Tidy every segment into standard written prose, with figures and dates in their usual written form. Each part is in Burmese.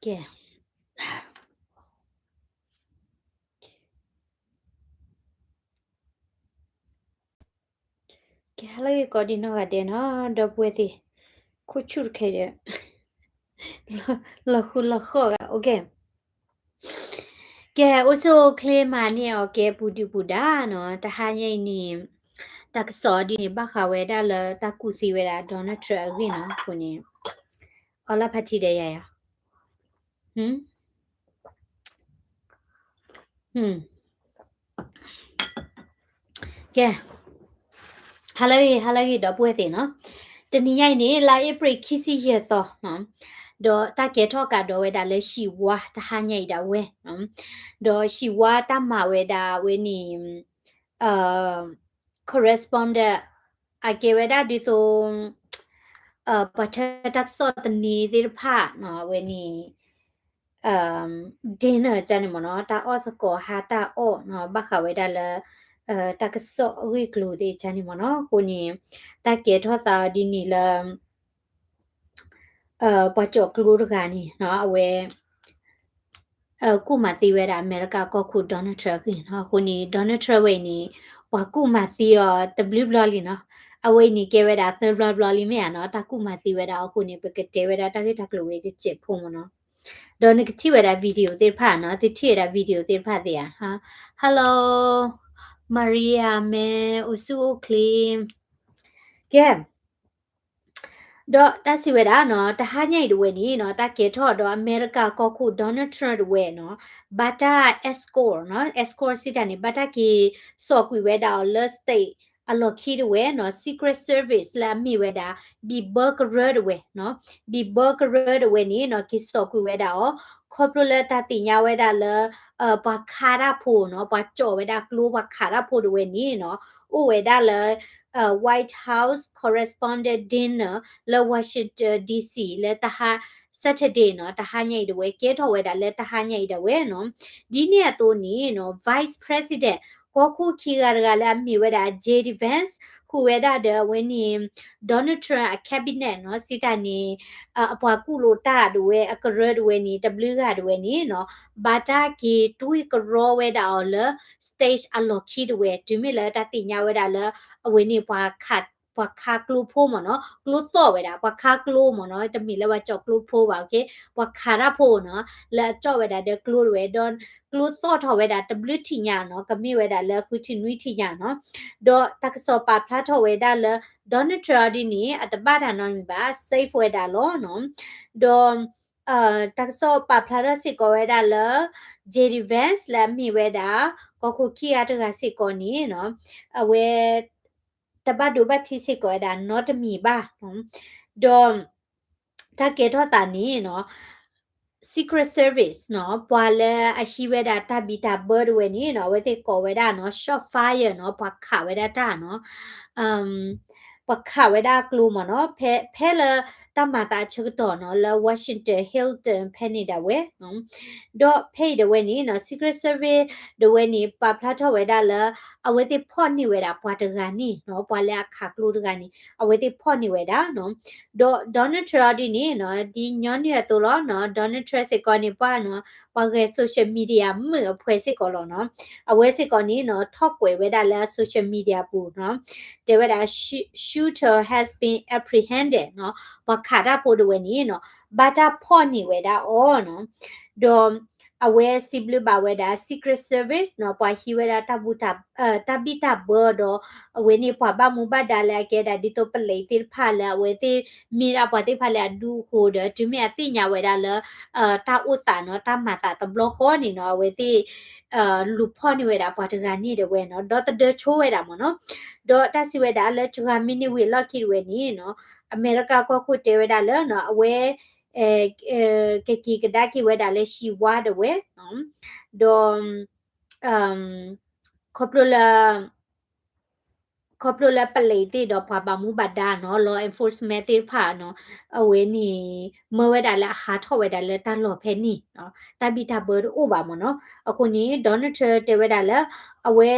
ကဲဟလာကောဒီနောကတဲ့နော်ဒပွေတီခုချူခဲတဲ့လခုကโอเคကဲအိုဆိုကလေမာနီโอเคပူတူပူဒါနော်တဟာညိနေတကစောဒီဘခဝဲဒါလတကူစီဝဲဒါဒေါ်နထရဂင်းနော်ခုနေအလာဖတ်တီတဲ့ရရဟမ်ဟမ်ကဲဟလာတော့ပွေတီနော်တနည်းရိုက်နေလာဧပြီခီစီရတော့နော်ဒေါ်တကဲထောက်ကတော့ဝဲဒါလဲရှိဝါတဟာညိတာဝဲနော်ဒေါ်ရှိဝါတမဝဲဒါဝဲနီcorrespondent အကေဝဲဒါဒီဆိုပတ်ထက်ဆော့တနေတဲ့ဖာနော်ဝဲနီdinner ကြနေမနော်တာအော့စကောဟာတာအော့နော်ဘခဝဲဒါလဲတကဆော့ဝိကလူဒီကြနေမနော်ကိုနီတကဲထောက်တာဒီနီလဲပကြောကလူရကနီနော်အဝဲကုမတီဝဲတာအမေရိကကောခုဒေါ်နယ်ထရပ်ခင်နော်ခုနီဒေါ်နယ်ထရပ်ဝဲနီဝကုမတီရ W ဘလလီနော်အဝဲနီကဲဝဲတာ third blah blah လီမဲနော်တကုမတီဝဲတာအခုနီပကတဲဝဲတာတကိတကလူဝဲချစ်ဖုံမနော်ဒေါ်နကတိဝဲတာဗီဒီယိုသေဖာနော်တိထိရတာဗီဒီယိုသေဖာတဲ့ဟာ hello maria me usu clean ကဲတော့တဆီဝဲတာနော်တဟာညိုက်တွေနီနော်တကေထော့တော့အမေရိကကောခုဒေါ်နယ်ထရန့်တွေနော်ဘာတာအက်စကောနော်အက်စကောစစ်တန်ဘာတာကီစောကွေဝဲတာလော့စတိတ်အလော်ခီတွေနော် secret service လာမီဝဲတာဘီဘာဂရတွေနော်ဘီဘာဂရတွေနီနော်ကီစောကွေဝဲတာခေါပလိုလက်တာတင်ညာဝဲတာလဲဘာခါရဖိုနော်ဘာကြောဝဲတာကလိုဘာခါရဖိုတွေနီနော်ဥဝဲတာလဲWhite House correspondent dinner လ Washington DC လဲတဟာ Saturday နော်တဟာညိတ်တွေကဲထော်ဝဲတာလဲတဟာညိတ်တွေနော်ဒီနေ့တော့နီနော် Vice President ကိုခုခီရကလည်းမြဝဲတာ JD Vance ခုဝဲတာတဲ့ဝင်းနီ Donald Trump cabinet နော်စစ်တနီအပွားကုလိုတာတွေအကရတွေနီ W ကတွေနီနော်ဘာတာကီတူကရောဝဲတာလ stage အလော်ခီတွေဒီမြလဲတတိညာဝဲတာလအဝင်းနီပွားခတ်ပွားခါကလူဖိုးမနော်ကလူတော့ဝဲတာပွားခါကလူမနော်တမီလဲဝါကြောက်ကလူဖိုးပါโอเคပွားခါရဖိုးနော်လဲကြောက်ဝဲတာတဲ့ကလူတွေဒွန်ကလူတော့ထော်ဝဲတာ W တီညာနော်ကမိဝဲတာလဲခုတီနွီတီညာနော်တော့တက်ဆောပါဖလာထော်ဝဲတာလဲဒေါ်နယ်ထရာဒီနီအတပါတာနော်မီပါ safe ဝဲတာလောနော်တော့တက်ဆောပါဖလာရစစ်ကိုဝဲတာလဲ JD Vance လဲမိဝဲတာကိုခုခီရတကစစ်ကိုနီနော်အဝဲတပတ်ဒုပတ်တီစစ်ကိုဒါ not မီပါနော်တော့တကယ်တော့တာနီနော် secret service နော်ပွာလဲအရှိဝဲတာတဘီတာ bird ဝဲနီနော်ဝဲတဲ့ကိုဝဲတာနော် shot fire နော်ပွာခဝဲတာတာနော်ပခဝဲဒါကလူမနော်ဖဲလတမတာချုတော့နော်လ Washington Hilton ဖဲနေတာဝဲနော်တော့ဖေးတဲ့ဝဲနီနော် secret service တဲ့ဝဲနီပပလာတော့ဝဲဒါလအဝဲတဲ့ဖော့နေဝဲတာပွာတကနီနော်ပွာလဲအခါကလူတကနီအဝဲတဲ့ဖော့နေဝဲတာနော်တော့ Donald Trump ဒီနီနော်ဒီညောင်းရတော့နော် Donald Trump စကောနေပါနော်ပွာကဲ social media မြဖွဲ့စစ်ကောလို့နော်အဝဲစစ်ကောနီနော် top ကွယ်ဝဲဒါလဲ social media ပူနော်တေဝဲဒါ shooter has been apprehended နော်ဘခါတာပိုဒဝဲနီနော်ဘာတာဖော့နေဝဲဒါအော်နော်တော့ aware siblu ba weda secret service no pa hiweda tabuta tabita bodo we ni pa ba mu ba da la ke da di to play tir pha la we ti mira pa ti pha la du ho de tu me ti nya weda la ta uta no ta ma ta ta blo ho ni no we ti lu pho ni weda pa ta ni de we no do ta de cho weda mo no do ta si weda la chu ha mini we la ki we ni no america ko khu te weda la no aware ကကီကဒါကီဝဲဒါလဲရှိဝါဒဝဲနော်ဒွန်ခေါပလိုလာပလေတီတော့ပါပါမူဘဒါနော် law enforcement တိဖာနော်အဝဲနီမဝဲဒါလဲဟာထောဝဲဒါလဲတာလော်ဖဲနီနော်တဘီတာဘောအိုပါမနော်အခုနီဒေါ်နယ်ထရတေဝဲဒါလဲအဝဲ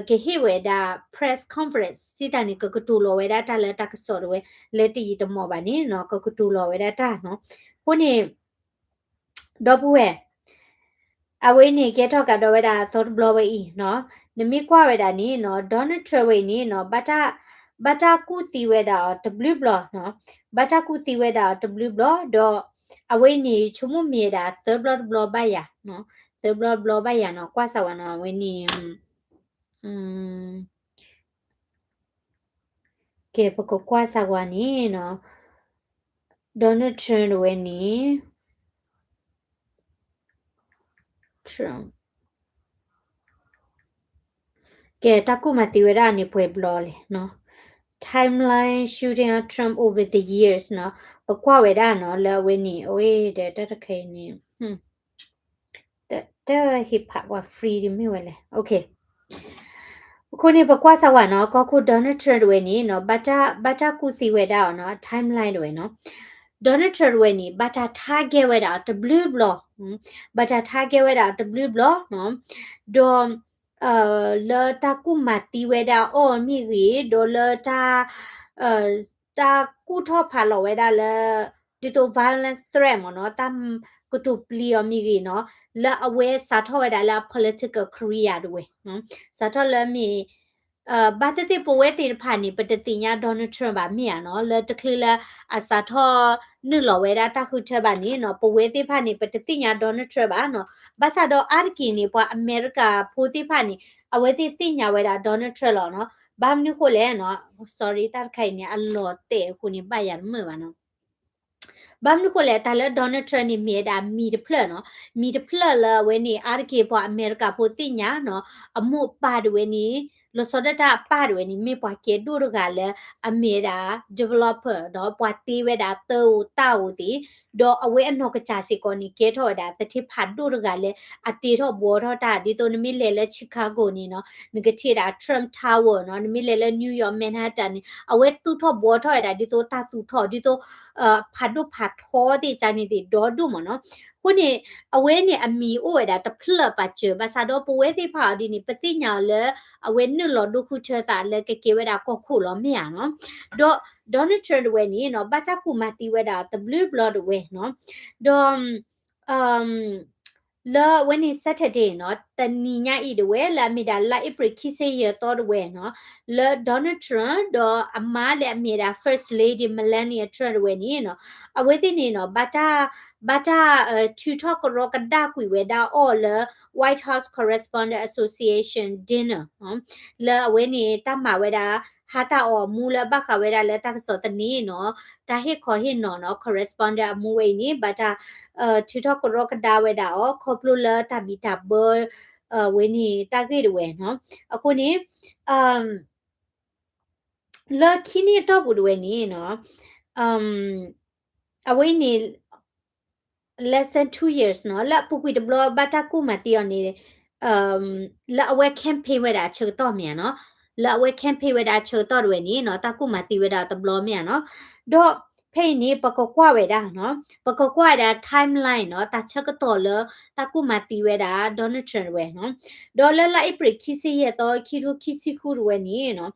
ကဟိဝဲဒါ press conference စီတန်နီကကတူလောဝဲဒါတာလဲတာကစော်ဝဲလက်တီတမောပါနီနော်ကကတူလောဝဲဒါတာနော် ခုနေတော့ဘူးရဲ့အဝေးနေကေထောက်ကတော့ဝဒါသောဘလဝေးနော်နမိကွာဝဒါနီနော်ဒေါနထရဝေးနီနော်ဘတာကူတီဝဒါ W ဘလနော်ဘတာကူတီဝဒါ W ဘလတော့အဝေးနေချုံမမြေတာ third blood ဘလဘယာနော် third blood ဘလဘယာနော်ကွာဆဝနော်ဝေးနီอืมကေပကကွာဆဝနီနော်ဒေါနထရဝေးနီ Trump ကဲတကူမတီဝရနေပွဲဘလောလေနော် timeline shooting of Trump over the years နော်ပကွာဝဲဒါနော်လဲဝဲနီအိုးတဲ့တခဲနေတဲ့ hip hop ဝ free ဒီမြဝဲလေ okay ခုနေပကွာဆဝနော်ကခု Donald Trump ဝဲနီနော်ဘတာကူစီဝဲဒါနော် timeline ဝဲနော် Donald Trump ဝဲနီဘတာ target ဝဲဒါ W block ဘတာ target ဝဲဒါ W block နော်ဒေါ်la ta ku mati weda o mi ri do la ta ku tho pha lo weda la dito violence threat mo no tam ku to plea mi ri no la aware sa tho weda la political career do we no sa tho la mi ဘာတတိပဝဲတိဖာနီပတတိညာဒေါ်နယ်ထရန့်ပါမြာနော်လတခလလာအစာထောနုလောဝဲတာတခုထပါနီနော်ပဝဲတိဖာနီပတတိညာဒေါ်နယ်ထရန့်ပါနော်ဘာသာတော့အာကီနီပွားအမေရိကဖိုတိဖာနီအဝဲတိတိညာဝဲတာဒေါ်နယ်ထရန့်လောနော်ဘာမနုခိုလဲနော် sorry တာခိုင်နေအလောတဲ့ခုနေပါရမပါနော်ဘာမနုခိုလဲတာလဲဒေါ်နယ်ထရန့်နီမြေတာမီတဖလက်နော်မီတဖလက်လာဝဲနီအာကေပွားအမေရိကဖိုတိညာနော်အမှုပါဒဝဲနီlo sodata padu ni me pwa ke du ga le amera developer do pwa ti we da to ta u ti do awe anok ka cha si ko ni ke tho da tati phat du ga le ati tho bo tho ta di to ni mi le le Chicago ni no ni ke thi da Trump Tower no ni mi le le New York Manhattan ni awe tu tho bo tho da di to ta tu tho di to phat du phat tho ti cha ni ti do du mo no ခုနေအဝဲနေအမီအိုရတာတဖလပါချဘာသာတော့ပဝဲတိဖာဒီနေပတိညာလဲအဝဲနုလောဒုခုချတာလဲကကေဝဲတာကောခုလောမြာနော်တော့ဒေါ်နယ်ထရန့်ဝဲနေနော်ဘတာကူမတီဝဲတာ W blood ဝဲနော်တော့လာwhen is Saturday เนาะตะนีญะอีดเวลามีดาลาอิปริคิเซเยตอดเวเนาะลา Donald Trump ดออามาเลมีดา First Lady Melania Trump เวนี่เนาะอเวตินี่เนาะบาตาทูทอกรอกดากุยเวดาออล White House Correspondent Association dinner เนาะลาเวนี่ตามาเวดาฮาตาออมูลบะคะเวดาละตักสอตนี่เนาะตาเฮขอเฮเนาะ correspondent มูเวนี่บาตาทูทอกรอกดาเวดาออคอปลูลาตาบิตาเบอร์ဝင်းနေတာဂိတ်ဝဲနော်အခုနေလခီနီတော့ဘူးဝဲနေနော်အဝိနေ less than 2 years နော်လပုကွေတဘလဘတာကူမတီရနေလအဝဲ campaign ဝဲတာချေတော့မြန်နော်လအဝဲ campaign ဝဲတာချေတော့ဝဲနေနော်တကူမတီဝဲတာတဘလမြန်နော်တော့ဖေးနေပကကွာဝဲတာနော်ပကကွာတာ timeline နော်တချက်ကတော့လတကူမတီဝဲတာ Donald Trump ဝဲနော်ဒေါ်လာလိုက်ပရိခိစီရတော့ခီရိုခိစီခုဝဲနေနော်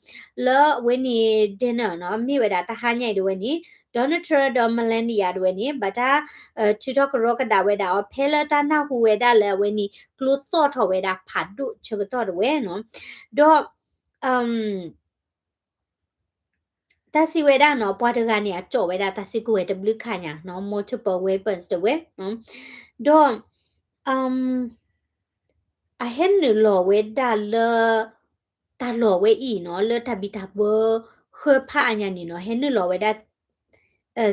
လဝဲနေ dinner နော်မိဝဲတာတဟညိုက်ဝဲနေ Donald Trump တော့ Melania ဝဲနေဘတာချီတော့ကရောကတာဝဲတာဖဲလာတာနာဟူဝဲတာလဲဝဲနေ close thought ဝဲတာဖတ်ဒုချက်တော့ဝဲနော်တော့တစီဝဲတာနော်ပွားတကနေအကြော်ဝဲတာတစီကိုဝဲ W ခညာနော် multiple weapons တဝဲနော်တော့ a hen lo we da le ta lo we i no le ta bi ta bo khe pha anya ni no hen lo we da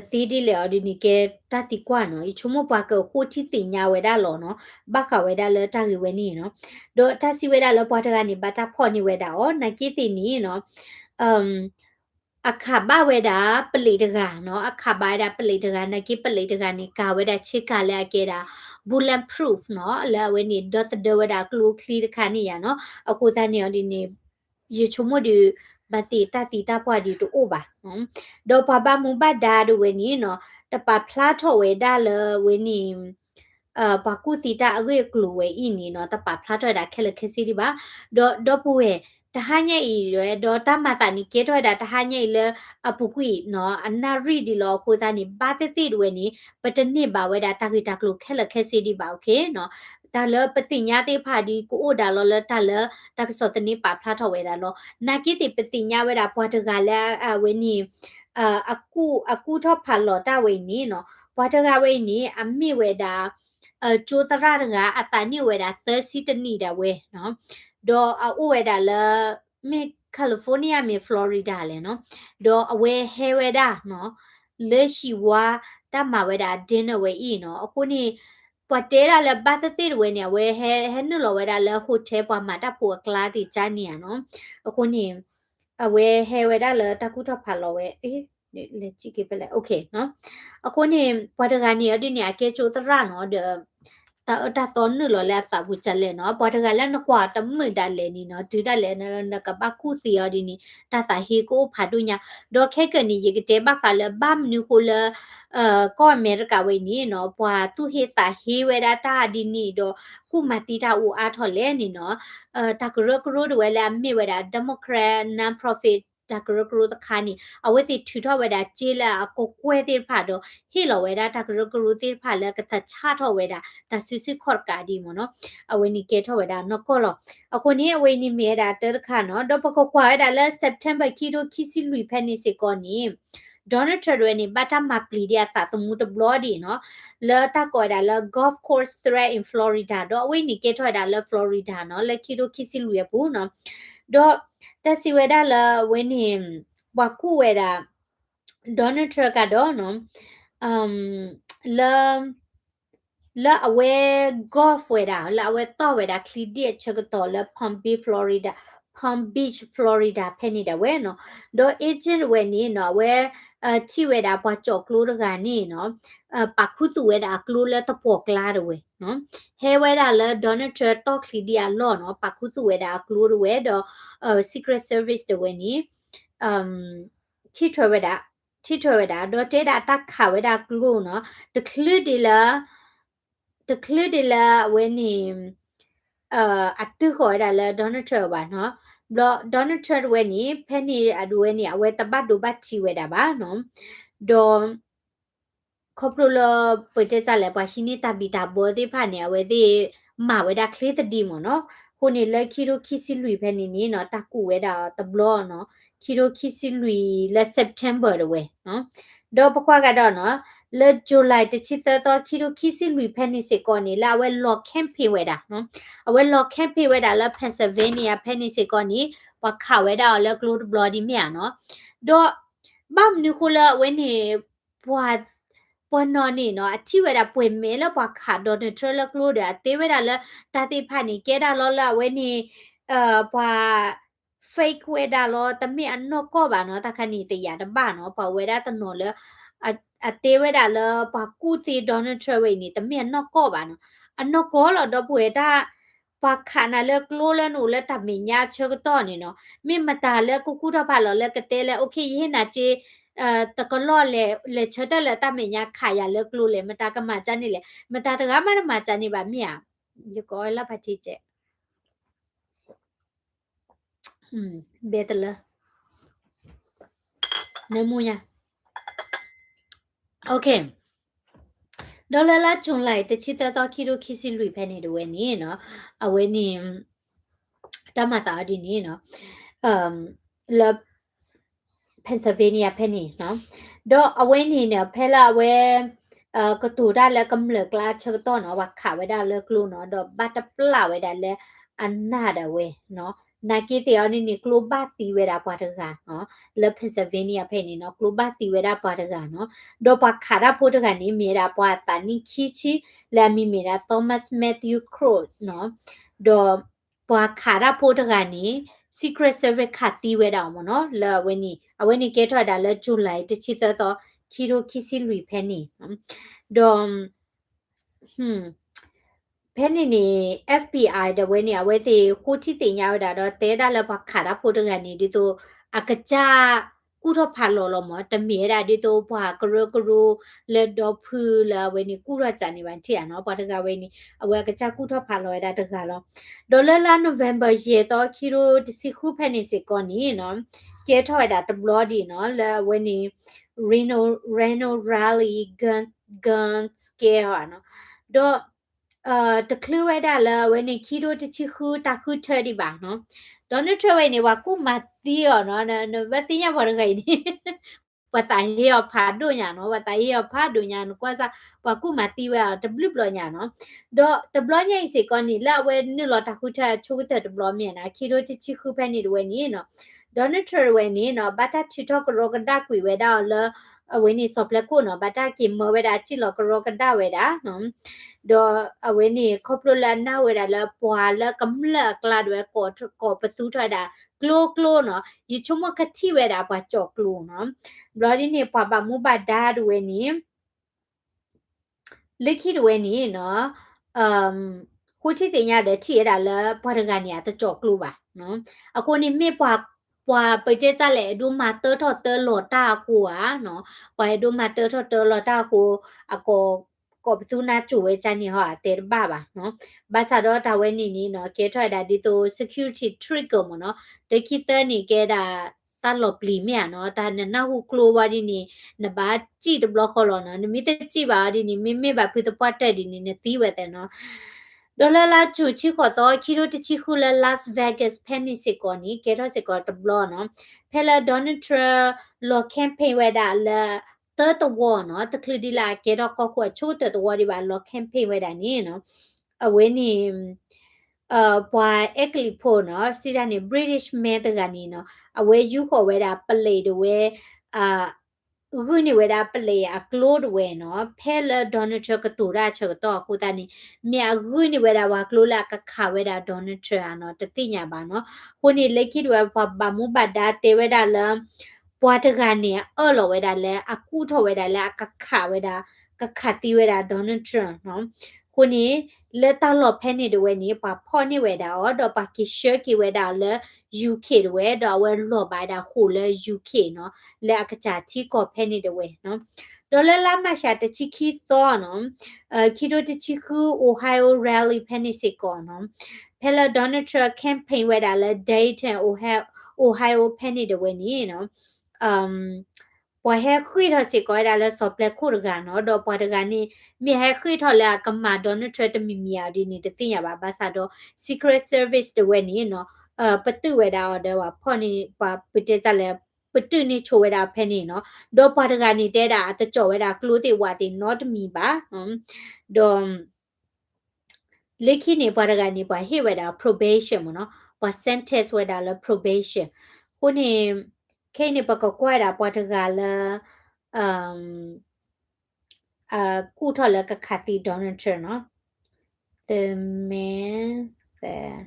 si di le odi ni ke ta ti kwa no i chumo pa ko ho ti ti nya we da lo no ba kha we da le ta ri we ni no do ta si we da lo pwa ta ga ni ba ta pho ni we da o na ki ti ni noအခါဘဝဒပလီတကနော်အခါဘဒပလီတကနကိပလီတကနေကာဝဒချစ်ကလည်းကေတာ bullet proof နော်အလဲဝနေ dot ဒဝဒကလူခလီတခါနေရနော်အခုတနေဒီနေရေချုံမဒီဘတိတတိတပွားဒီတူအိုပါနော်ဒေါ်ပပမူဘဒါဒဝနေနော်တပဖလားထော်ဝဲဒါလဝနေပကုတီတာအဝေကလူဝဲဤနီနော်တပဖလားထော်ဒါခဲလခဲစီဒီပါဒေါ်ပူဝဲ တဟညက်ဤရဲဒေါ်တမတာနီကေထွဲတာတဟညက်လအပုကွီနော်အနာရီဒီလောခိုသားနီဘာတိတိတွေနီပတနစ်ပါဝဲတာတခိတကလုခဲလခဲစီဒီပါโอเคနော်ဒါလပတိညာတေဖာဒီကိုအိုဒါလောလတလတကစောတနိပါဖလာထဝဲတာလောနာကိတိပတိညာဝဲတာဘွားတကလည်းအဝဲနီအခုထဖာလောတဝဲနီနော်ဘွားတကဝဲနီအမိဝဲတာကျိုးတရကအတနိဝဲတာသစီတနီတာဝဲနော်ဒေါ်အိုဝဲတာလမေကယ်လီဖိုးနီးယားမေဖလော်ရီဒါလေနော်ဒေါ်အဝဲဟဲဝဲတာနော်လက်ရှိဝါတမဝဲတာဒင်းဝဲဤနော်အခုနေပတဲလာလဘတ်တိဝဲနေဝဲဟဲနုလောဝဲတာလဟိုတဲပွားမှာတပူကလာတီချာနီယနော်အခုနေအဝဲဟဲဝဲတာလတကူထဖာလောဝဲအေးလက်ကြည့်ကြပဲလေโอเคနော်အခုနေဘွားတကနေအဒီနေအကဲချိုတရနော်တာตอนนึlo la ta bu chale no bo daga la no kwa ta mu da le ni no du da le na ka ba ku si yo di ni ta sa he ko pha du nya do khe ka ni ye ke te ba ka le ba mu ko le ko america we ni no bwa tu he ta he we da ta di ni do ku ma ti ta u a tho le ni no ta kro do we la mi we da democrat non profit တာကရကရတခါနီအဝဲတိထူထောဝဲတာကျေလာကိုကွဲတိဖာတော့ဟီလောဝဲတာတာကရကရတိဖာလကတချာထောဝဲတာဒါစစ်စစ်ခေါ်ကာဒီမနော်အဝဲနီကေထောဝဲတာနော်ကောလောအခုနီအဝဲနီမဲတာတရခါနော်တော့ပကောခွာတာလဲ September ခီတိုခီစီလူဖက်နီစေကောနီဒေါ်နယ်ထရနီဘတ်တမပလီဒီယာတာတမှုတဘလော်ဒီနော်လာတာကောဒါလာ golf course threat in Florida တော့အဝဲနီကေထောဒါလာ Florida နော်လက်ခီတိုခီစီလူရပူနော်တော့တစီဝဲဒါလာဝင်းနေဘကူဝဲတာဒေါ်နယ်ထရကတော့နော်လာအဝဲ golf ဝဲတာလာအဝဲတော့ဝဲတာခလီဒီချက်ကတော့လာ Palm Beach Florida ဖဲနေတာဝဲနော်ဒေါ် agent ဝဲနေနော်ဝဲချီဝဲတာဘွားကြောက်ကလို့ကနေနော်ပခုတူဝဲတာကလို့လဲတပေါ်ကလာတော့ဝဲနော်ဟဲဝဲတာလဲ Donald Trump တော့ခလီဒီယာလောနော်ပခုတူဝဲတာကလို့ဝဲတော့ secret service de weni chi thweda do te da ta kha weda glu no de clear de la weni atu ko da la Donald Trump ba no Donald Trump weni penny adu weni awe ta ba do ba chi weda ba no do ခေါပလိုပတေကြလဲပါဟိနေတာဘီတာဘောဒီဖာနေဝဲဒီမာဝဲဒါခလီတဒီမနော်ခုနေလဲခီရိုခီစီလူဖဲနေနေနော်တကူဝဲဒါတဘလောနော်ခီရိုခီစီလူလဲစက်တမ်ဘာတဝဲနော်တော့ပခွားကတော့နော်လဲဇူလိုင်တချီတော့ခီရိုခီစီလူဖဲနေစေကောနေလာဝဲလော့ကမ်ဖေဝဲဒါနော်အဝဲလော့ကမ်ဖေဝဲဒါလဲပန်ဆယ်ဗေးနီးယားဖဲနေစေကောနေပခါဝဲဒါလဲကလိုဒ်ဘလော်ဒီမြာနော်တော့ဘမ်နူခိုလာဝဲနေပွားปวนนอนี่เนาะอธิเวดาป่วยเมแล้วบ่ขาดอนเทรลกลูเดอเตเวดาละตาติผานี่เกดาลอละเวนี่บ่เฟกเวดาลอตะมิอันนอกก็บาเนาะตะคันนี่ตะยาตะบ้าเนาะบ่เวดาตะนอละอะเตเวดาละบ่กูติดอนเทรเวนี่ตะมิอันนอกก็บาเนาะอันนอกก็ละดอป่วยดาบ่ขานาละกลูละหนูละตะมิญาเชกตอนี่เนาะมิมตาละกูกูดาบาลอละกะเตละโอเคเฮนาเจตะกลอเลเชดละตะเมญาขายาเลิกลูเลมตากะมาจานี่เลมตาตะกะมาจานี่บาเมียยก็ละพะทิเจเบตละนมูญาโอเคဒေါ်လာလာဂျွန်လိုက်တချီတတော်ခီရိုခီစီလူဖဲနေတော့ဝဲနေနော်အဝဲနေတမတာဒီနေနော်လPennsylvania penny နော်တော့အဝဲနေเนี่ยဖဲလာဝဲကတူဒါလဲကမ္လကလာချက်တော့နော်ဝခဝဲဒါလဲကလူနော်တော့ဘတ်ပလာဝဲဒါလဲအနာဒဝဲနော်နာကီတေအနိနီကလိုဘတ်တီဝဲဒါပါတကနော်လဲ Pennsylvania ဖဲနေနော်ကလိုဘတ်တီဝဲဒါပါတကနော်တော့ပခါရပိုတကနေမြေရာပွားတနိခီချီလဲမီမြေရာ Thomas Matthew Crow နော်တော့ပွားခါရပိုတကနေ secret service ခတ်တီးဝဲတာမနော်လဲဝဲနီအဝဲနီကဲထွက်တာလဲဂျူလိုက်တချီတော့ခီရိုခီစီလူဖဲနေတော့ဖဲနေနေ FBI တဝဲနေအဝဲတေခိုတီတင်ရတာတော့တဲတာလဲပါခါတာဖို့တကနေဒီတော့အကကြ ကုထောဖာလောလောမတမီရာဒီတိုဘွာကရကရလက်ဒေါ်ဖူလာဝဲနီကုရချာနေပါချီရနော်ပါတကဝဲနီအဝဲကချကုထောဖာလောရတာတကလောဒေါ်လာလာနိုဝင်ဘာရေတော့ခီရိုတစီခုဖက်နေစကောနီနော်ကဲထော်တာတဘလော်ဒီနော်လာဝဲနီ Reno Rally gun scare နော်တော့တကလူဝဲတာလာဝဲနေခီရိုတချီခုတခုထဒီပါနော်ဒေါ်နထဝဲနေဝကုမတီယောနော်နဝတိယဘောရဂိနေဝတဟေယဖာဒိုညာနော်ဝတဟေယဖာဒိုညာနကွာစာဝကုမတီဝဲတဘလဘလညာနော်ဒေါ်တဘလညာစီကောနီလာဝဲနလတခုထချိုးတဲ့တဘလမြန်နာခီရိုတချီခုဖဲနေဝဲနေနော်ဒေါ်နထဝဲနေနော်ဘတ်တချီတော့ကရောကဒါကွေဝဲတာလာအဝဲနေဆော့ပလက်ကိုနော်ဘတ်တကီမဝဲတာချီလောကရောကဒါဝဲတာနော်ဒေါ်အဝဲနေခေါပလိုလာနာဝဲတာလာပွာလာကမလကလာဝဲကောပသူထတာကလိုနော်ယချုံမကတိဝဲတာပွာကြောကလိုနော်ဘလော်ဒီနေပွာပါမူပါဒါဝဲနေလက်ခိဝဲနေနော်ခုချီတင်ရတဲ့ထီရတာလာဘာရကနေအတကြောကလိုပါနော်အခုနေမေပွာไปเจจะแหละดูมาเตอร์ทอเตอร์โหลตากูอ่ะเนาะไปดูมาเตอร์ทอเตอร์โหลตากูอะก็ไปซูนาจูเวจันนี่ฮะเตอร์บ้าป่ะเนาะบาซาดอตาเวนี่เนาะเกถอยดาดิโต security trigger มเนาะเตคิเตอร์นี่เกดาตลบลีเมียเนาะตานาหูกลัวว่าดินี่นะบาจีตบล็อกคอลเนาะมิเตจีบาดินี่มิบาพิตปัตเตดินี่นะตีเวเตเนาะဒေါ်လာလာချူချီခေါ်တော့ခီရိုတချီခူလာ Las Vegas ဖဲနေစကောနီကေတော့စကောတဘလောနော်ဖဲလာဒေါ်နယ်ထရလော်ကမ်ပိန်းဝဲတာလာတော်တော်ဝနော်တကလဒီလာကေတော့ကောကွချိုးတော်တော်ဒီပါလော်ကမ်ပိန်းဝဲတာနီနော်အဝင်းနီဘွာက်ကလီဖိုနော်စီဒါနီ British မဲတကနေနော်အဝဲယူခေါ်ဝဲတာပလေတဝဲအာအခုနေဝဲတာပလေအကလိုဒဝဲနော်ဖဲလာဒေါ်နယ်ထရကတူရာချက်တော့ခုတနီမြအခုနေဝဲတာဝါကလိုလာကခဝဲတာဒေါ်နယ်ထရနော်တတိညာပါနော်ခုနေလက်ခိတွေဘာမူဘဒါတေဝဲတာလပွားတကနေအော်လောဝဲတာလဲအခုထော်ဝဲတာလဲကခဝဲတာကခတိဝဲတာဒေါ်နယ်ထရနော်ခုနေလက်တလောဖဲနေတဝဲနေပါဖော်နေဝဲတာအော်တော့ပါကိရှကီဝဲတာလဲ UK တဝဲတော့ဝဲလောပါတာခုလဲ UK နော်လဲအကကြတီကောဖဲနေတဝဲနော်ဒေါ်လာလာမရှာတချီခီသောနော်ခီတိုတချီခူ Ohio Rally ဖဲနေစကောနော်ဖဲလာဒေါ်နယ်ထရ campaign ဝဲတာလဲ Dayton Ohio ဖဲနေတဝဲနေနော်ပွားဟဲခွေထစီကောဒါလဲဆော့ပလက်ခုရကနော်တော့ပွားတကနေမြေဟဲခွေထလဲကမာဒေါ်နယ်ထရတမီမီယာဒီနေတသိရပါဘာသာတော့ Secret Service တဝဲနေနော်ပတုဝဲတာတော့ဖော်နေပါပတေကြလဲပတုနေချိုဝဲတာဖဲနေနော်တော့ပွားတကနေတဲတာအတကြောဝဲတာကလိုတေဝါတေ not me ပါတော့လက်ခိနေပွားတကနေပွားဟေဝဲတာ probation မနော်ပွား sentence ဝဲတာလဲ probation ခုနေခေနေပကကွာတာပွားတကလာကုထော်လကခတိဒေါ်နယ်ထရနော် the man that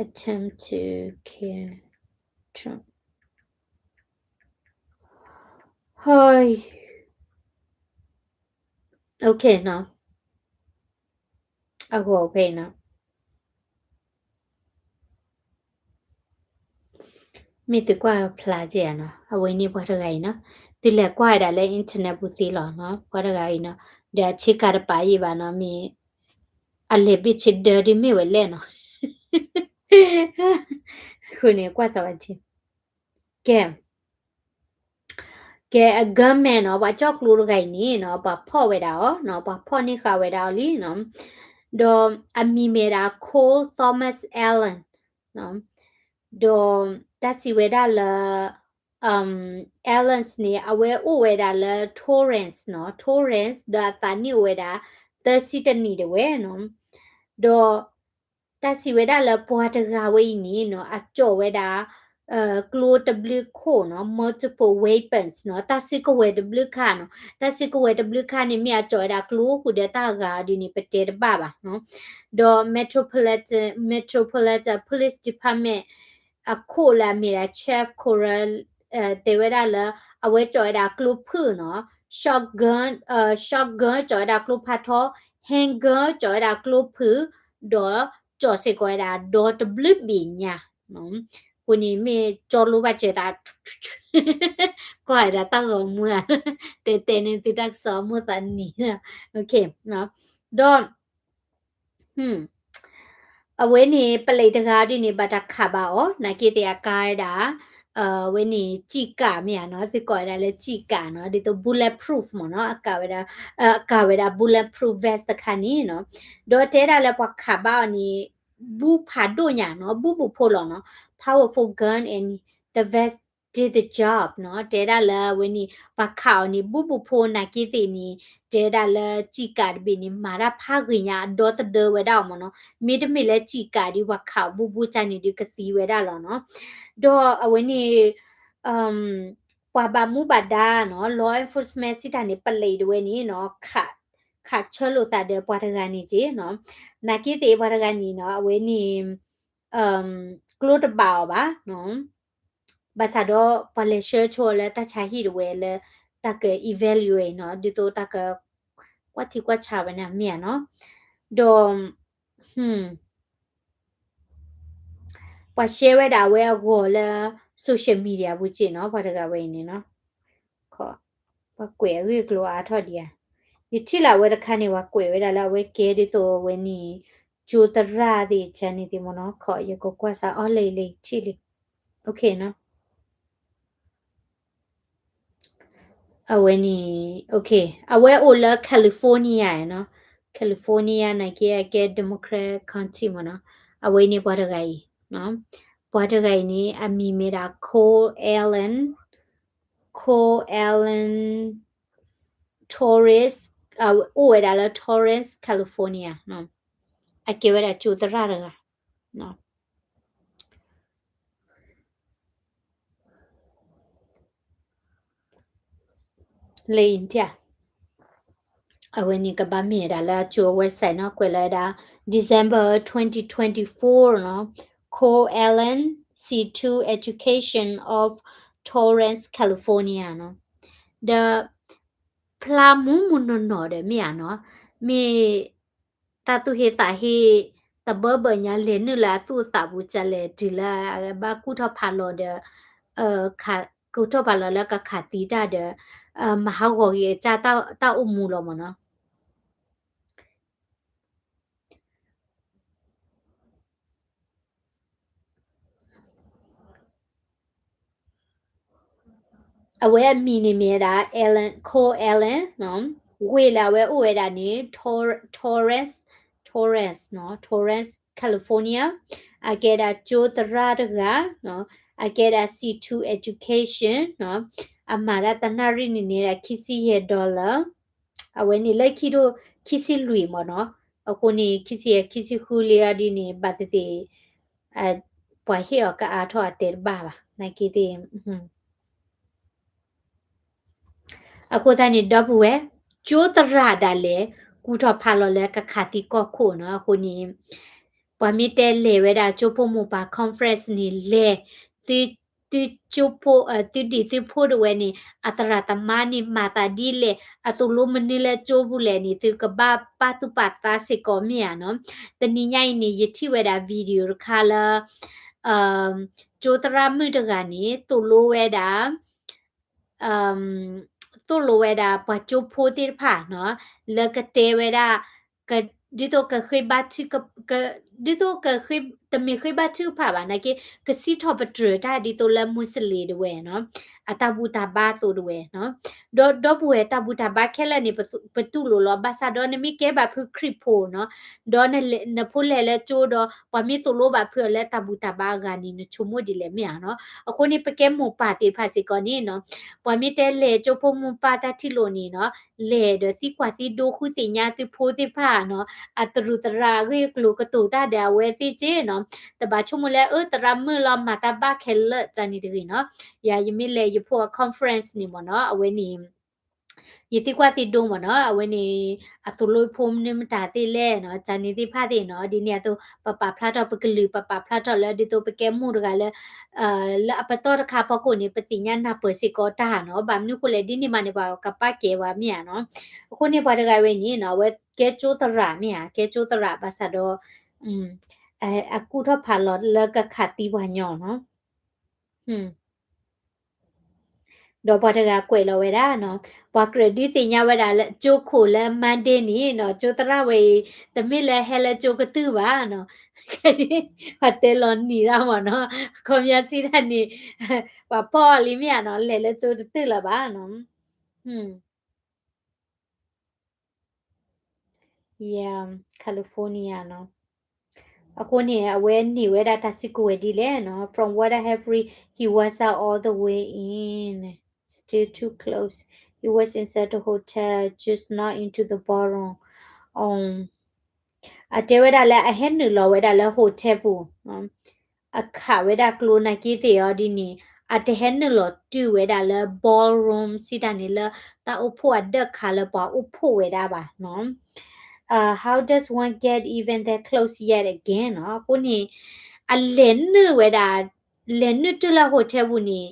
attempt to kill Trump ဟိုး okay နော်အခုဖေးနော်မိတကွာဖလာကြရနော်အဝင်းနေပွားတကကြီးနော်ဒီလက်ကွာတာလဲ internet ဘူးစီလောနော်ပွားတကကြီးနော်ဒါချစ်ကရပါရေးပါနော်မင်းအလေဘစ်ချစ်ဒရီမေဝဲလဲနော်ခုနေကွာစဝချင်းကဲအဂမ်မဲနော်ဘာကြောက်လို့ရခိုင်နေနော်ဘာဖော့ဝဲတာရောနော်ဘာဖော့နေခဝဲတာလीနော်တော့အမီမေရာကိုလ်သောမတ်အယ်လန်နော်တော့တစီဝဲတာလာAllen's နေအဝဲဥဝဲတာလဲ Torrance နော် Torrance ဒါတန်နီဝဲတာသစီတနီတဝဲနော်တော့တစီဝဲတာလဲပွားတကဝဲနီနော်အကြောဝဲတာglobally ခိုနော် multiple weapons နော်တစီကဝဲ w ခါနော်တစီကဝဲ w ခါနေမြအကြောတာ glo ခုဒတာကဒီနေပတေတပါပါနော်တော့ metropolitan police department အခုလာမီရာ chef coral တေဝဒါလာအဝဲကြော်တာကလုဖူနော် shotgun ကြော်တာကလုဖတ်တော့ hanger ကြော်တာကလုဖူတော့ကြော်စေကွာတာတော့ w ဘီညာ နော်ကိုနေမေကြောလိုပါကျတာကိုရတာတော့မွာတဲနေတိတက်ဆောမတန်နီโอเคနော်တော့ဟွန်းအဝဲနေပလိတ်တကားဒီနေဘတ်တခါပါဩနာကေတရကားတာဝဲနေကြည်ကမြာနော်ဒီကောရလဲကြည်ကနော်ဒီတော့ bullet proof မနော်အကာဝဲတာ bullet proof vest တခါနီနော်တော့တဲတာလဲပခါပါနီဘူးဖာဒိုညာနော်ဘူးဖို့လောနော် powerful gun and the vest did the job နော်တဲတာလဲဝဲနေပခါနီဘူးဖို့နာကေတီနီတဲတာလဲကြည်ကဘီနီမာရာဖာဂညာဒေါ်တဒဝဲတော့မနော်မိတမိလဲကြည်ကဒီဝခါဘူးချာနီဒီကတိဝဲတာလောနော်တော့အဝဲနေပွာဘာမူဘာဒါနော် law enforcement စစ်တာနေပလေတွေနေနော်ခါချလို့တာတဲ့ပွာတကနေကြီးနော်နာကီတေပွာတကနေနော်အဝဲနေကလို့တပါပါနော်ဘာသာတော့ပလေရှယ်ချိုလဲတချာဟီဝဲလဲတက evaluate နော်ဒီတော့တကကွာတီကွာချပါနေမြန်နော်တော့ပွာရှယ်ဝဲတာဝဲကိုလဲ social media ဘူးကြည့်နော်ဘာတကဝဲနေနော်ခေါ်ဘာကွယ်ရီကလိုအားထော်ဒီယာဒီချီလာဝဲတခါနေဝကွယ်ဝဲတာလာဝဲကဲဒီတော့ဝဲနီဂျိုတရာဒီချန်နေဒီမနော်ခေါ်ရကိုကွာစာအော်လေးလေးချီလီโอเคနော်အဝဲနီโอเคအဝဲအိုလာကယ်လီဖိုးနီးယားနော်ကယ်လီဖိုးနီးယားနိုင်ကဲဒီမိုကရက်ကန်တီမနော်အဝဲနီပေါ်တကကြီးနော်ပေါ်တကကြီးနီအမီမီတာကိုအယ်လန် Torres အိုဝဲတာလဲ Torres California နော်အကေဝဲတာကျူတရရနော်လေင်တအဝဲနီကဘာမီတာလာချိုဝဲဆိုင်နော်ကွယ်လာတာ December 2024နော် Co-Allen C2 Education of Torrance California နော် the ဖလာမူမွနနော်တဲ့မြာနော်မေတာသူဟေတာဟေတဘဘညာလေနလာသူစာဘူးချလေဒီလာဘာကုထဖာလောတဲ့ခါကုထဖာလောလကခါတီတာတဲ့မဟာဂောရဲ့ကြာတာအမှုလောမနော်အဝဲမီနေမြဲတာ Ellen နော်ဝေလာဝဲဥဝဲတာနေ Torrance နော် Torrance California အကဲတာကျိုးတရတကနော်အကဲတာ C2 education နော်အမာရတနာရီနေနေတာခီစီရဲ့ဒေါ်လာအဝဲနေလိုက်ခီတို့ခီစီလူမနော်အခုနေခီစီခူလီယာဒီနေဘတ်တေအပွားဟေကအားထောအတဲဘာပါနိုင်ကီတေအခုတန်းနေတော့ဘူးဝဲကျိုးတရတာလေကူတော့ဖာလောလဲကခါတီကောခုနော်အခုနေပမီတဲလေဝဲတာချိုဖို့မပါ conference နေလေတီတီချိုဖို့တီဖို့ဝဲနေအတရတမနီမာတာဒီလေအတူလုံးမနီလေချိုဘူးလေနေတီကဘာပတ်တူပတ်တာစေကောမီယာနော်တနိညိုင်နေယတိဝဲတာဗီဒီယိုခါလာကျိုတရမှုတကနေတူလိုဝဲတာตุโลเวดาปะจุโพติผาเนาะแล้วก็เตเวดาก็ดิโตก็เคยบาชื่อก็ดิโตก็เคยแต่มีเคยบาชื่อผาบานะก็สิทอปะตรดาดิโตละมุสลีด้วยเนาะอะตาบูตาบาโตด้วยเนาะดอบัวตาบูตาบาแค่ละนี่ปะตุโลลอบาซาดอนี่มีแกบาเพื่อคริปโพเนาะดอนนะพูเลละโจดอปามีตุโลบาเพื่อละตาบูตาบากานี่นะชโมดิเลเมียเนาะอะคนนี้ปะแกหมู่ปาติภาสิกอนี่เนาะปามีแต่เลโจโพหมู่ปาตาทิโลนี่เนาะเลเดติกว่าติโดคุติญาติโพติผาเนาะอะตรุตราเรกลูกตูตาดาเวติเจเนาะตบาชมุเลตรามมือลอมาตาบาเคลจานี่ดีเนาะยายมิเลยพวก conference นี่บ่เนาะအဝဲနေယတိကွာတိဒုံမနော်အဝဲနေအတူလို့ဖုံနေမတာတိလဲနော်ဂျာနေတိဖတ်တိနော်ဒီနေတော့ပပဖလာတော့ပကလူပပဖလာတော့လဲဒီတော့ပကဲမှုတကလဲလအပတော်တခါပကိုနေပတိညာနာပစီကောတာနော်ဗာမနုကိုလေဒီနေမနေပါကပကေဝါမြာနော်အခုနေပါတကဝဲနေနော်ဝဲကဲချိုးတရာမြာကဲချိုးတရာပါစတော့ အခုတော့ဖာလောလကခတ်တီဝါညောနော်ဟွန်းတော့ဘာတကကွယ်လောဝဲတာနော်ဘာကရဒီတင်ညာဝဲတာလဲကျိုးခိုလဲမန်တင်းနီနော်ကျိုးတရဝဲတမစ်လဲဟဲလဲကျိုးကတူပါနော်ခဒီဟတ်တယ်လွန်နီရမနော်ကွန်မြစီတန်နီဘာပေါ်လီမြနော်လဲလဲကျိုးတူလာပါနော်ဟွန်း yeah California နော်အခုနေအဝဲနေဝဲတာတဆီကိုဝဲဒီလဲနော် from what I have read he was out all the way in still too close he was inside the hotel just not into the ballroom um အတဲဝဲတာလဲအဟဲနူလောဝဲတာလဲ hotel ပူနော်အခါဝဲတာကလိုနာကီတေယောဒီနီအတဲဟဲနူလောတူဝဲတာလဲ ballroom စီတာနေလဲတာအဖို့အဒက်ခါလဲပါအဖို့ဝဲတာပါနော် how does one get even that close yet again เนาะကိုနေအလင်းနဝဲတာလင်းနတလဟိုထဲဘူးနေ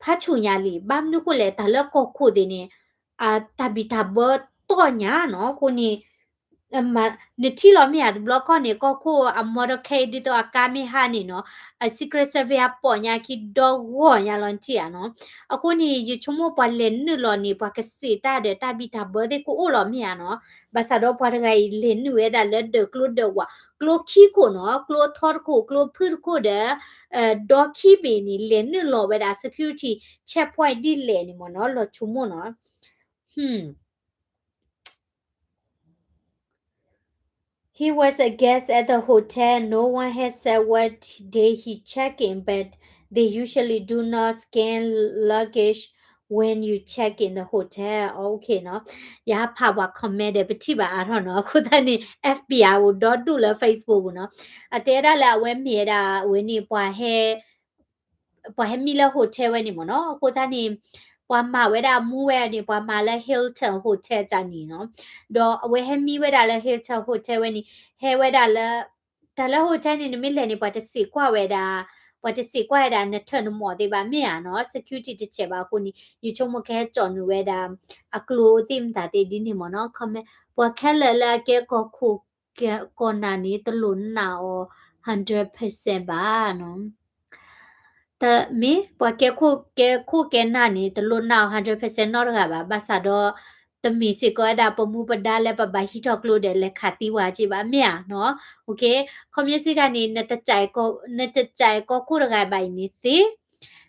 ဖာချူညာလီဘမ်နုကိုလေတလကောခုဒီနေအာတဘီတဘတော့ညာနော်ကိုနေမနတိလောမြတ်ဘလော့ကောနေကောခိုအမော်ဒကေဒီတော့အကာမီဟာနေနော်အ secret survey ပေါ်ညာခိတော့ဝညာလွန်တီရနော်အခုနေရချုံမပလင်းနလောနေပကစီတာတဲ့တဘီတဘတဲ့ကိုအိုလောမြတ်နော်ဘာသာတော့ပေါ်တကယ်လင်းနွေဒါလက်ဒကလုဒဝကလိုခီကိုနော်ကလိုထော်ကိုကလိုဖစ်ကိုတဲ့ဒေါ်ခီပီနီလင်းနလောဝဲဒါ security check point ဒီလေနေမနော်လောချုံမနော်He was a guest at the hotel. No one has said what day he checked in, but they usually do not scan luggage when you check in the hotel. Okay, no. Ya pa wa comment de peti ba a ro no. Ko ta ni FBI wo dot do la Facebook no. A te da la we mi da we ni pwa he ปอให้มีละโฮเทลไว้นี่หมอเนาะโคท่านี่ปอมาเวดามูเวนี่ปอมาละ Hilton Hotel จานี่เนาะดอเวให้มีเวดาละ Hilton Hotel ไว้นี่เฮเวดาละแต่ละโฮเทลนี่ไม่เลยนี่ปอจะสิกว่าเวดาปอจะสิกว่าดาเนเทนหมอติบาเมียเนาะ security จะเฉบาคนนี้อยู่ชมแค่จอนเวดาอะกลูติมตาติดินี่หมอเนาะคอมเมปอแค่ละแกก็คูแกก่อนหน้านี้ตะลุนหนาว100%บาเนาะ แต่มีปะแกคู่แกหน้านี่ตะลุนาว100%นอดค่ะบาสะดอตะมีสิก็ดาปมูปดาและปะบาฮิทอกโลเดและขาติวาจิบาเมียเนาะโอเคคอมเมสิดานี่นตะใจก็นตะใจก็คู่ระกายใบนี้สิ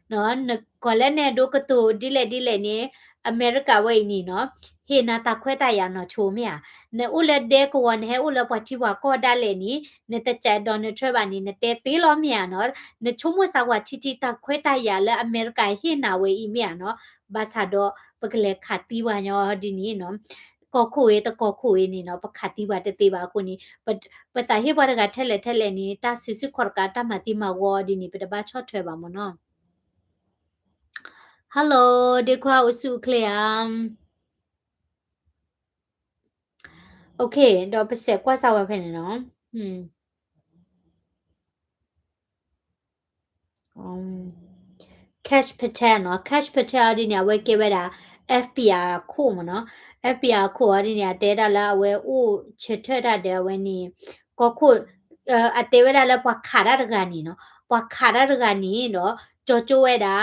เนาะนก็และแนดูกะตูดิเลนี่อเมริกาไว้นี่เนาะเฮนาตาแควตายาเนาะโชเมียเนอุเลเดกวันเฮอุเลปะทิวาก็ดาเลนี่นตะใจดอนเทรบานี่นเตติลอเมียเนาะ นชมว่าสาวทิจิตาควตายาและอเมริกาเฮนาเวอีเมียเนาะบาซาโดปกเลขาติวานอดินีเนาะก็คุยตะก็คุยนี่เนาะปะขาติวาตะติบาคนนี้ปะตาเฮบารกาเทเลนี่ตาซิซิขอรกาตามาติมาวอดินีปะบาชอถวยบามเนาะฮัลโหลเดควาอุสุเคลียมโอเคดอปเสกว่าสาวเพนเนาะอืม Cash Patel เนาะ Cash Patel ဒီနေဝဲကေဝဲတာ FBI ခိုမနော် FBI ခိုအဒီနေတဲတာလာဝဲအိုချက်ထတာတဲ့ဝဲနီကောခိုအတဲဝဲတာလာပွားခါရတကနေနော်ပွားခါရတကနေနော်ကြောကျိုးဝဲတာ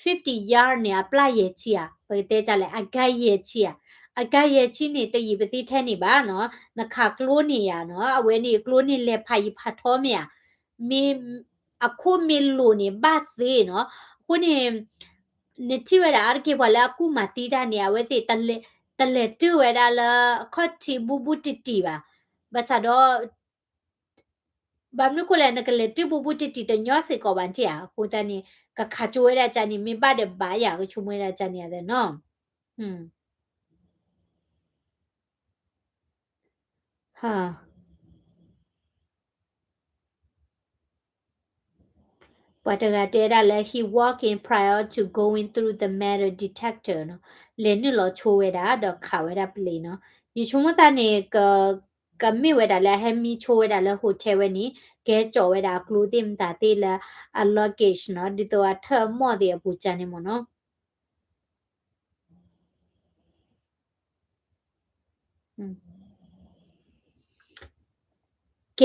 50 yard နေပလာရဲ့ချီอ่ะဝဲတဲကြလဲအဂိုက်ရဲ့ချီอ่ะအဂိုက်ရဲ့ချီနေတည်ပတိထဲနေပါနော်နခါကလိုနေရနော်အဝဲနေကလိုနေလဲဖိုင်ဖတ်တော်မြာမီအခုမီလိုနေဘတ်သေးနော်ခုနေနေတိဝဲတာအကေဘလာကူမတီတာနေဝဲတေတလေတူဝဲတာလာခေါတီဘူတီတီပါဘာသာတော့ဘာမနုကိုလည်းနကလေတူဘူတီတီတညောစေကောပန်တီယာကိုတနေကခါချိုဝဲတာဂျာနီမပတဲ့ဘာယာကိုချုံဝဲတာဂျာနီရတယ်နော်ဟွန်းဟာ Patagatera he walked in prior to going through the metal detector เนาะเลนนี่lo choweda do khaweda play เนาะyi chumata ne ka mi weda la he mi choweda la hotel we ni ke choweda clothing ta te la a luggage เนาะdi to a tha mo de bu chan ni mo เนาะอืมแก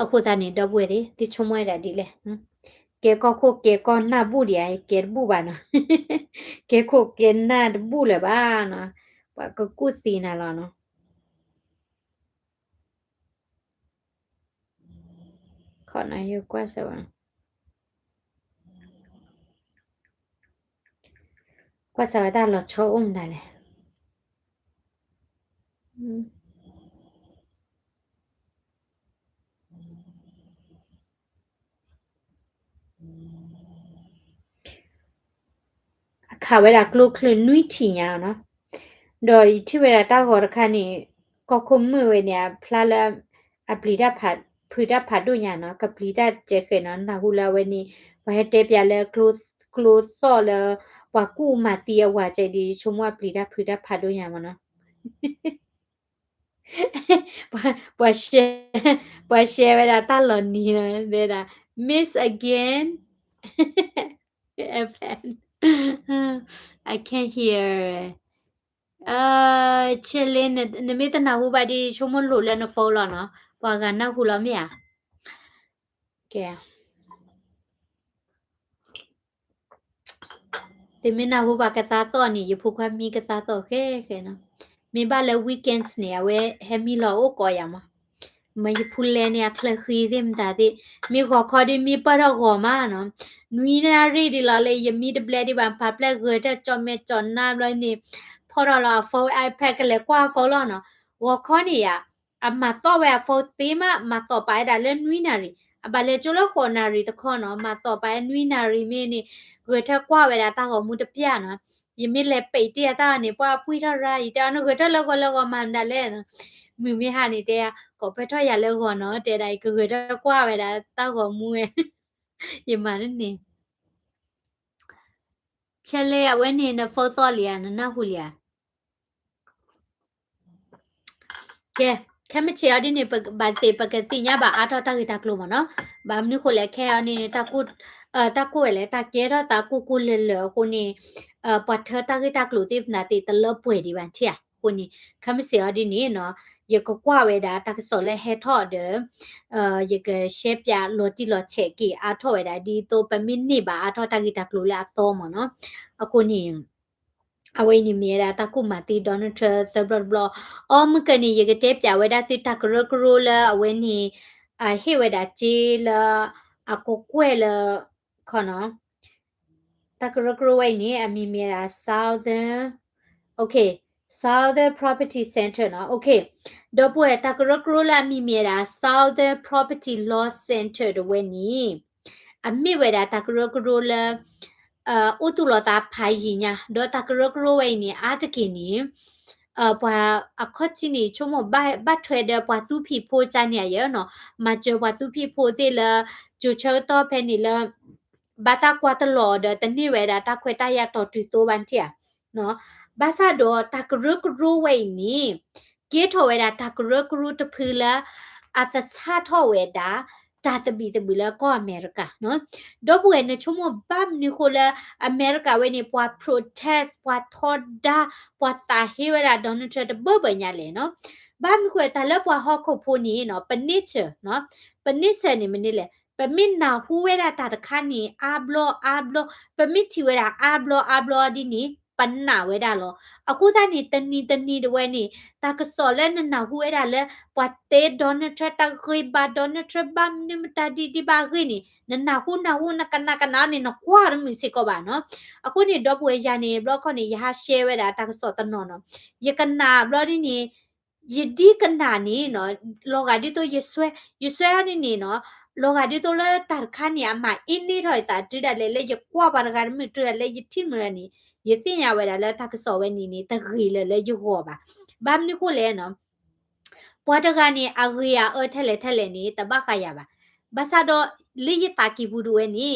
အခုသားနေတော့ပွေတယ်တိချုံမွဲတာဒီလေကဲကောခုကဲကောနာဘူးဒီအိုင်ကဲဘူးပါနော်ကဲခုကဲနာဘူးလေပါနော်ဘာကကုစီနာလောနော်ခေါ်နိုင်ရကွာစဝကွာစဝဒါလောချောအုံးတယ်လေအခါဝဲတာကလုကလနွီတီညာနော်ဒေါ်ဒီဝဲတာတာဟောရခါနေကောခုမွေဝဲနေဖလာလာအပလီဒတ်ဖတ်ဖူဒတ်ဖတ်တို့ညာနော်ကပလီဒတ်ကျဲခဲနော်နာဟူလာဝဲနေဘဲတဲပြလဲကလုဆော်လဲဝါကူမာတီယဝါကျဲဒီချုံမပလီဒတ်ဖူဒတ်ဖတ်တို့ညာမနော်ပွားရှဲပွားရှဲဝဲတာတာလော်နီနဲတာ miss again I can't hear chilling နမေတနာဟူပါဒီချုံမလို့လဲနဖောလောနော်ပွာကနာဟူလောမြာကဲတေမနာဟူပါကတာတော့နီယဖုခွမီကတာတော့ခဲနော်မေပါလဲ weekends နေဝဲဟမီလောကိုရမှာမယဖူလဲနေအခလခီddimတာဒီမေခေါ်ဒီမေပါတော့မှာနော်နွီနာရီဒီလာလေယမီဒပလက်ဒီဘာပပလက်ဂရတဲ့ကြော်မဲကြော်နာဘလို့နေဖော်ရလာဖုန်း iPad ကလေးကွာဖော်လို့နော်ဝခေါ်နေရအမတော့ဝဲဖုန်းသေးမတော့ပိုင်တာလဲနွီနာရီအဘလေကျလို့ခေါ်နာရီတခေါ်နော်မတော့ပိုင်နွီနာရီမင်းနေဂရတဲ့ကွာဝဲတာတာဟောမှုတပြနော်ယမီလဲပိတ်တရတာနေပွားပွိထရတာနော်ဂရတဲ့လောကမန်တယ်လဲမီမီဟာနေတဲ့ကိုဖက်ထွက်ရလဲခေါ်နော်တဲတိုင်ဂရတဲ့ကွာဝဲတာတာဟောမှုရဲ့ယမရနေချက်လေဝဲနေနဖောတော့လျာနနဟူလျာကဲခမချီအဒီနေဘာတေပကတိညာဘာအာထတာဂီတာကလိုမနော်ဘာမနုခိုလေခဲအနေနဲ့တကုလေတကဲတော့တကုကုလေလေခုနေပတ်ထတာဂီတာကလိုတိနာတိတလပွေဒီbanချာခုနေခမစီအဒီနေနော်ယကကွာဝဲတာတကစောလေဟဲထော့တဲ့ယကရှေပြလော်တီလော်ချက်ကီအာထော့ဝဲတာဒီတော့ပမိနစ်ဘာအာထော့တာဂီတာကလိုလာတော့မနော်အခုနေအဝိနိမြေတာတကုမတီဒေါနထသဘဘလအောမကနီယကတဲ့ပြဝဲတာတိတကရကရလာအဝိနိဟေဝဲတာဂျီလာအကိုကွဲလာခနော်တကရကရဝိနိအမီမြေတာ Southern Okay Southern Property Center နော် Okay တော့ပွဲတကရကရလာမီမြေတာ Southern Property Law Center တဝဲနီအမိဝဲတာတကရကရလာဥတုလတာဖိုင်ညာဒေါ်တကရကရဝဲနေအာတကင်းနေပွာအခတ်ချင်းနေချုံမဘတ်ထွဲတဲ့ပွာသူဖီဖိုးချနေရနော်မချပွာသူဖီဖိုးတဲ့လာကျူချောတော့ဖဲနေလာဘာတာကွာတလော်တဲ့တနေ့ဝဲတာတခွဲတရတော်တူတိုးပန်တီနော်ဘာသာတော့တကရကရဝဲနေကေထော်ဝဲတာတကရကရတဖူလာအတဆာထော်ဝဲတာတာတဘီတဘီလာကောအမေရိကနော်တော့ဘွေနဲ့ချုံမဘမ်နီခိုလာအမေရိကဝဲနေပွာ protest ပွာထော်ဒါပွာတာဟေဝရာဒေါ်နယ်ထရတ်ဘဘညာလေနော်ဘမ်ခွေတလပွာဟော့ခုဖိုနီနော်ပနစ်ချနော်ပနစ်ဆယ်နေမနစ်လေပမစ်နာဟူဝဲတာတာတခါနီအာဘလောပမစ်တီဝဲတာအာဘလောဒီနီပန်နာဝဲတာလောအခုသားနေတနီတဝဲနေတာကစော်လဲနာဟူဝဲတာလဲပွာတေဒေါ်နယ်ထရတ်တခိဘာဒေါ်နယ်ထရတ်ဘမ်နိမတာဒီဘာခိနီနာဟူနကနာနေနကွာရမီစေကောပါနော်အခုနေတော့ပွဲရနေဘလော့ခေါနေရဟာရှဲဝဲတာတာကစော်တနော်နော်ယကနာဘလော့ဒီနေယဒီကနာနေနော်လောကဒီတော့ယဆွဲနေနော်လောကဒီတော့လဲတာခါနေအမအင်းနေထော်တာတူတယ်လေရကွာပါရကမီတူတယ်လေယတိမရနေယတင်ရဝဲတာလဲတာကစော်ဝဲနေတဂီလေယဟောပါဘာမနိကိုလဲနော်ပွားတကနေအဂရီယာထက်လေနေတဘခရပါဘာသာတော့လိယတာကီဘူးတို့နေ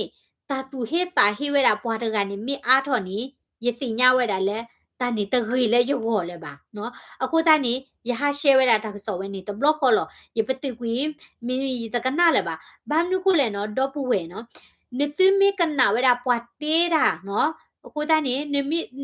တာတူဟေတာဟေဝဲတာပွားတကနေမိအားထော်နေယတိညဝဲတာလဲတာနေတဂီလေယဟောလဲပါနော်အခုတာနေယဟရှဲဝဲတာတာကစော်ဝဲနေတဘလော့ခေါ်လို့ယပတိကွေမင်းတကနာလဲပါဘာမနိကိုလဲနော်တော့ပူဝဲနော်နေသူမေကနာဝဲတာပွားတေးတာနော် အခုတန်းနေ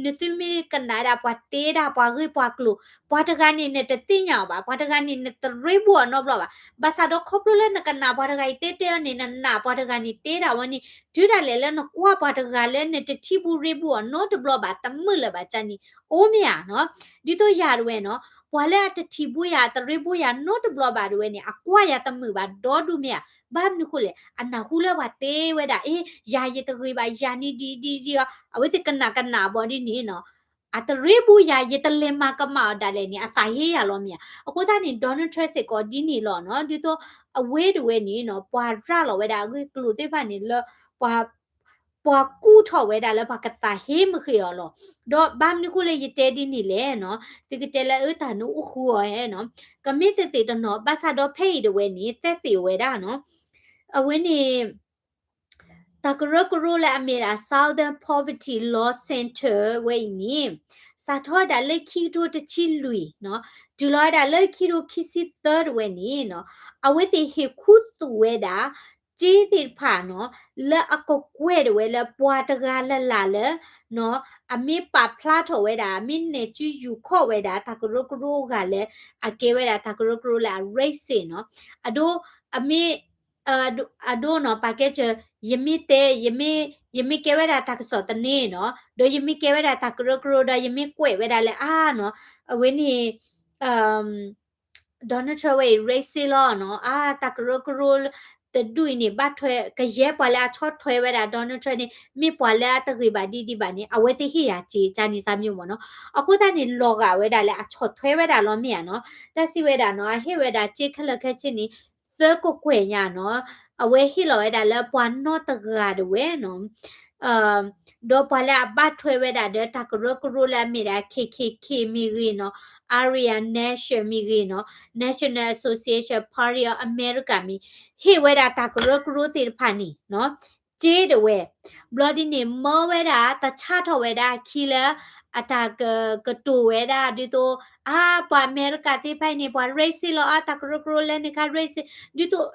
နသူမီကနာတာပွားတေးတာပွားဂိပွားကလူပွားတကနေနဲ့တသိညာပါပွားတကနေနဲ့တရိဘူနော်ဘလပါဘာသာတော့ခေါပလိုလဲနကနာပွားတကတေးတေးနေနာပွားတကနေတေးတာဝနီဒူးတာလဲလဲနော်ကွာပွားတကလဲနဲ့တတိဘူးရိဘူနော်တဘလပါတမလပါချန်နီအိုးမရနော်ဒီတော့ရရွယ်နော်ပွာလဲတတိဘူးရတရိဘူးရနော်တဘလပါရွယ်နေအကွာရတမှုပါဒေါ်ဒူမရဘာနခုလေအနာခုလဲပါတေးဝဲတာအေးယာရတခွေပါယာနီဒီအဝိတကနာဘော်ဒီနီနော်အတရိဘူးယာရတလင်မကမောဒါလေနီအစာဟေးရလောမြအခုသားနီဒေါ်နယ်ထရက်စစ်ကောဒီနီလောနော်ဒီတော့အဝေးတွေဝဲနီနော်ပွာရလောဝဲတာအခုကလူတိဖာနီလောပွာပွာကူထော်ဝဲတာလဲဘာကတာဟေးမခေရလောတော့ဘာမနခုလေရတဲဒီနီလေနော်တိကတဲလဲတာနူအခုရဲနော်ကမိတတေတနော်ဘာသာတော့ဖေးတွေဝဲနီတက်စီဝဲတာနော်အဝင်းနီတာကရကရလာအမေရာ Southern Poverty Law Center ဝိနေစာထောဒါလက်ခီတို့တချီလူနော်ဒူလာဒါလက်ခီတို့ခီစီ third ဝိနေနော်အဝဲတိဟေခုတူဝဲတာဂျီတိဖာနော်လက်အကောကွဲတွေဝဲလက်ပွားတကားလက်လာလဲနော်အမေပါဖလာထော်ဝဲတာအမေနဲ့ချူယူခော့ဝဲတာတာကရကရကလည်းအကဲဝဲတာတာကရကရလာ race နော်အဒိုအမေအဒိုနော် package ယမီကဲဝဲတာတာကစောတနေနော်ဒိုယမီကဲဝဲတာတာကရကရဒါယမီကွဲဝဲတာလေနော်အဝင်းနေဒေါ်နယ်ထရဝေးရေစီလောနော်တာကရကရတဒူနေဘတ်ထွဲကရဲပွာလာချော့ထွဲဝဲတာဒေါ်နယ်ထရနေမိပွာလာတခိပါဒီပါနေအဝဲတိဟိယာချီချာနီစာမျိုးမနော်အခုတည်းလောကဝဲတာလေအချော့ထွဲဝဲတာလောမြနော်တက်စီဝဲတာနော်ဟိဝဲတာချေခလခချင်းနီသကိုကွေညာနော်အဝဲဟီလောဝဲတာလဲပွာနော့တကားတဝဲနော်ဒေါ်ပလာဘတ်ထွဲဝဲတာတဲ့တာကရကရလာမီရာ KKK မီရီနော် Area National မီရီနော် National Association Party of America မီဟေဝဲတာတာကရကရတိဖာနီနော်ဂျေဒဝဲ bloody နေမောဝဲတာတခြားထော်ဝဲတာခီလာအတာကတူဝဲတာဒီတော့ပွာအမေရိကတိဖိုင်နေပွာ race လောအတာကရကရလဲနေက race ဒီတော့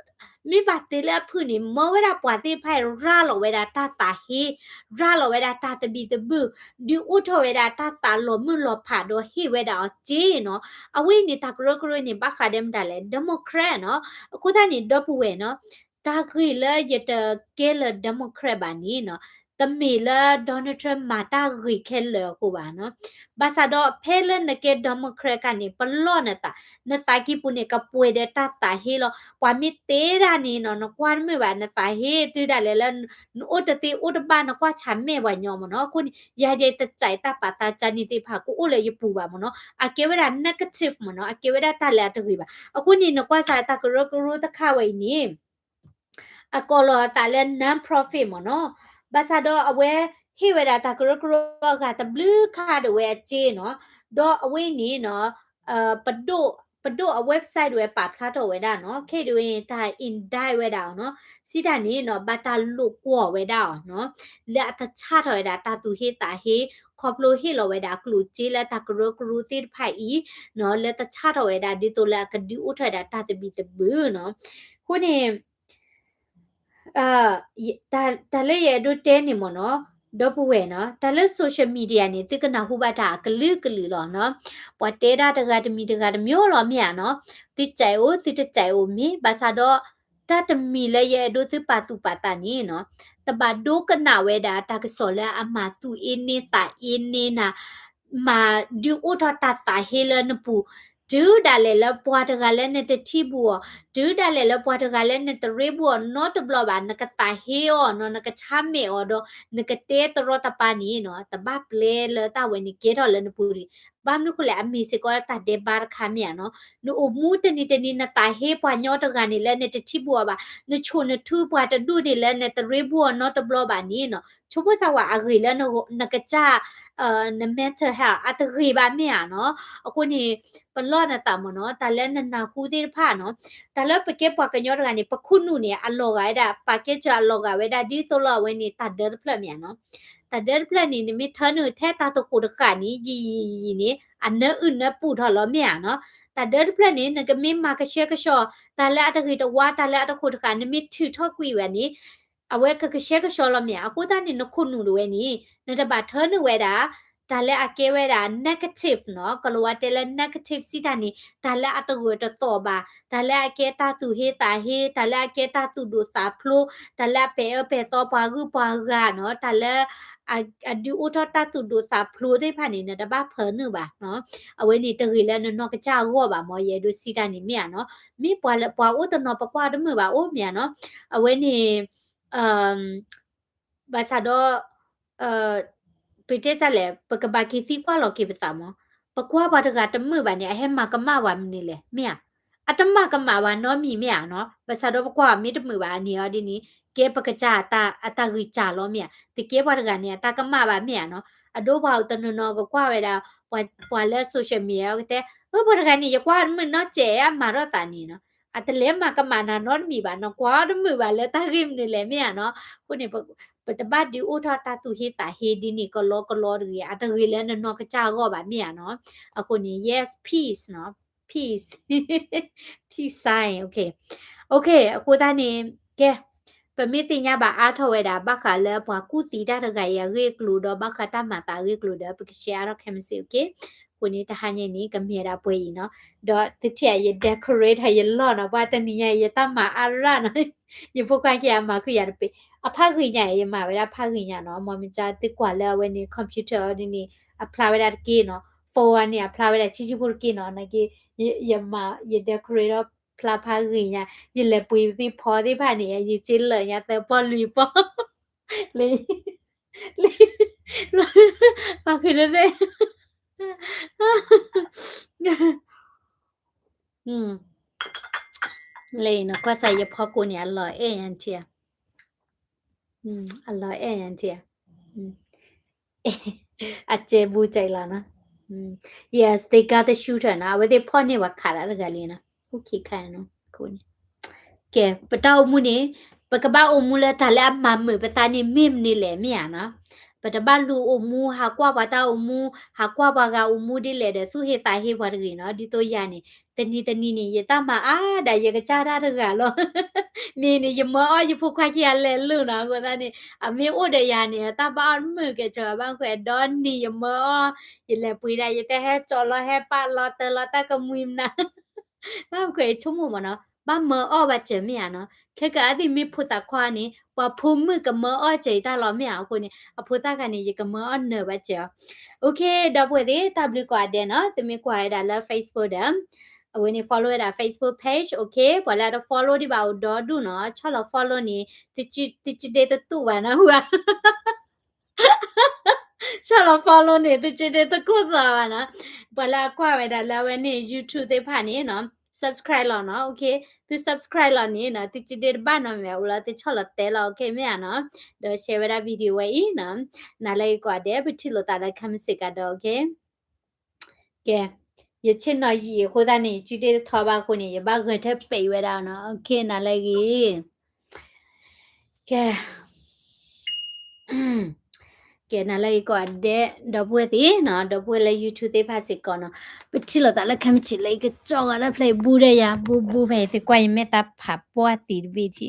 မိဘတေလဖုန်မောဝရပွားတိဖိုင်ရာလောဝဲတာတာဟေရာလောဝဲတာတာတဘီတဘူးဒီဥထောဝဲတာတာလောမလောဖာတော့ဟေဝဲတာဂျေနော်အဝိနေတာကရကရနေဘခါဒမ်ဒါလေဒီမိုကရက်နော်အခုတည်းတော့ပဝဲနော်တာခိလေရတကဲလဒီမိုကရက်ပါနီနော်တမီလာဒေါ်နယ်ထရမ့်မာတာဂီခဲလေကိုပါနော်ဘာသာတော့ဖဲလနကေဒီမိုကရက်ကနေပလော့နတာကိပုနေကပွေတဲ့တာဟေလောပွာမီတေရာနီနော်နကွာမေဘာနတာဟေတူဒါလေလအိုတတိအိုတပါနကွာချမ်းမေဘာညောမနော်ခုရာရဲ့တကြိုက်တာပါတာချာနီတိဖာကိုအိုလေယပူပါမနော်အကေဝရာ negative မနော်အကေဝရာတလာတခိပါအခုနီနကွာစာတာကရကရတခဝိနီအကောလောတာလဲ non profit မနော်ဘာသာတော့အဝဲဟိဝဲတာတာကရကရကတဘလူးခါတဝဲချေနော်တော့အဝိနီနော်ပဒိုအ website ဝဲပါဖလာတော့ဝဲတာနော်ခေတွင်တာ in die ဝဲတာနော်စီတာနေနော်ဘာတာလုကောဝဲတာနော်လက်တချထော်ဝဲတာတာသူဟေတာဟေခေါပလိုဟေလောဝဲတာကလူချေလက်တာကရကရတိဖိုင်ဤနော်လက်တချထော်ဝဲတာဒီတိုလကဒီဥထွဲတာတာတဘီတဘူးနော်ခုနေဒါလည်းရတို့တဲနေမနော်တော့ပွေနော်ဒါလည်း social media နေတိကနာဟုဘတာကလူလောနော်ပွာတဲတာတကတမီတကတမျိုးလောမြနော်တိကြိုင်ဦးတိတကြိုင်ဦးမီဘာသာတော့တတမီလည်းရတို့တိပါတူပါတာနေနော်တဘဒိုကနာဝဲတာတကစောလဲအမတူအင်းနေတာအင်းနေနာမာဒီဥထတာတာဟေလနပူဒူဒါလေလပွားတကလည်းနဲ့တတိဘူးဒူဒါလေလပွားတကလည်းနဲ့တရေဘူး not blow ဘာနကတာဟေယောနော်နကချမ်းမေော်တော့နကတဲတရတပါနီနော်တဘပလေလတာဝနေကေတော်လည်းနပူရီဘာမနခုလေအမီစကောတာဒေဘာခါမီယနော်နူအမူတနီနတာဟေပွားညောတကနေလည်းနဲ့တတိဘူးပါနချုံနထူပွားတဒူနေလည်းနဲ့တရေဘူး not blow ဘာနီနော်ချိုးပစဝအဂီလည်းနကကြန mental health အတဂီပါမီယနော်အခုနေပလော့နတာမနော်တလည်းနခုသေးဖာနော်တလည်းပကေပွားကညောကနေပခုနုနေအလောကရတာပါကေချာလောကဝဲတာဒီတိုလောဝဲနေတဒရဖလမြန်နော်တဒရဖလနေမိသနုထဲတာတခုတခါနီကြီးနေအနအနပူထော်လောမြန်နော်တဒရဖလနေနကမေမာကရှေကရှောတလည်းအတခိတဝါတလည်းအတခုတခါနမိထူထော့ကွေဝဲနေ awe ka share ka shola mya ko ta ni no khunu do we ni na da ba thon we da ဒါလည်းအကဲဝဲတာ negative เนาะကလောဝတဲလဲ negative စီတာနေဒါလည်းအတကူတတော့ပါဒါလည်းအကဲတာသူဟေးတာဟေးဒါလည်းအကဲတာသူဒိုစာဖလိုဒါလည်းပဲတော့ပါကူပါကเนาะဒါလည်းအဒီအိုထတာသူဒိုစာဖလိုတဲ့ဖာနေနဲ့တပါဖန်နပါเนาะအဝဲနေတရီလဲနော်ကကြရောပါမော်ရဲဒိုစီတာနေမြเนาะမိပွားလဲပွားအိုတနော်ပကွာဒမပါအိုမြเนาะအဝဲနေဘာသာတော့Pete pagkabaki si kwa lo ki besamo. Pakwa ba daga temu ba ni ahe ma kama wa ni le. Mia. Atama kama wa no mi mia no. Basa do pakwa mi temu ba ni odi ni. Ke pakacha ata ri cha lo mia. Ti ke ba daga ni ata kama ba mia no. Ado ba uta no no ko kwa we da wa le social media te. O ba daga ni ya kwa mu no che ya ma ro ta ni no. Atale ma kama na no mi ba no kwa do mu ba le ta rim ni le mia no. Ko niปตบัดดิอุทาตาตุเฮตาเฮดินี่ก็ลอดิอะตะเรเลนนอกะจาก็บะเมียเนาะอะคนนี้ yes peace เนาะ peace peace sign okay okay အခုတန်းနေကဲပမိတင်ညာပါအားထော်ဝဲတာဘခါလဲဘွာကုတီတာတကရရေကလူတော့ဘခတာမတာရေကလူတော့ပကရှယ်ရခမစီ okay ကိုနေတဟညနေကမြေတာပွဲကြီးเนาะတော့တထရရ decorate ရလောနော်ဘာတနီရရတမအာရနော်ယဖုခိုင်ကရမှာခရရပေအဖခိညာရမှာပဲဖခိညာနော်မမကြတစ်ကွာလဲဝဲနေကွန်ပျူတာဒီနေအဖလာဝဲတာကေနော်ဖိုဝါနေအဖလာဝဲတာချီချီဖို့ကေနော်နကေရမရ decorate ဖလာဖခိညာရလေပွေဒီဖော်ဒီဖာနေရချီလရတဲ့ပေါ်လူပေါ်လေလေဘာခရတဲ့လေနော်ကွာဆိုင်ရဖော်ကိုနေအလောအေးရန်တီအလောအေးရန်တီအကျေဘူးကြိုင်လာနော် yes they got the shooter now where they point ne wa khara ga le na okay khan no ko ni ke pataw mu ne pakaba o mu la ta la ma mu pata ni mim ni le mi ya na pataba lu o mu ha kwa ba ta o mu ha kwa ba ga o mu di le de su he ta he ba de no di to ya ni tani ni ye ta ma da ye ga cha da ga lo ni ni ye mo o ye phu kwa ki ya le lu na ko ta ni a mi o de ya ni ta ba mu ke cha ba khwe don ni ye mo ye le pui da ye te he cho lo he pa lo ta ka muim na ba khwe chu mo ma no ba mo o ba che mi ya no ke ka di mi phu ta kwa ni pa phu mu ka mo o che ta lo mi ya ko ni a phu ta ka ni ye ka mo o ne ba che okay da pwe de w kwa de no te mi kwa da la facebook da when you follow it our Facebook page okay ဘလာတော့ follow ဒီပါတော့ဒုနော်ချော်လို့ follow နေတချတဲ့တူဝါနော်ဟိုချော်လို့ follow နေတချတဲ့တကုသာဝါနော်ဘလာကွာဝဲတာလာဝဲနေ YouTube သိဖာနေနော် subscribe လောနော် okay သူ subscribe လောနေနော်တချတဲ့ဘာနော်မြဝလာတချော်လို့တဲလော okay မြနော်တော့ share ဝဲတာ video ဝဲဤနော်နားလိုက်ကွာတဲ့ဘတိလို့တာလိုက်ခမစစ်ကတော့ okay ကဲရချင်တော့ရေခိုးသားနေကြည့်တဲ့ထောပါခုနေရပါခွင့်ထက်ပိတ်ဝဲတာနော်โอเคနားလိုက်ကြီးကဲကဲနားလိုက်ကွာတဲ့တော့ပွဲသေးနော်တော့ပွဲလဲ YouTube သေးဖာစစ်ကောနော်ပတိလို့တာလက်ခမချီလိုက်ကကြောက်ရတဲ့ play ဘူးရရဘူးပဲဒီကွာရမေတာဖာပွားတီဘီတီ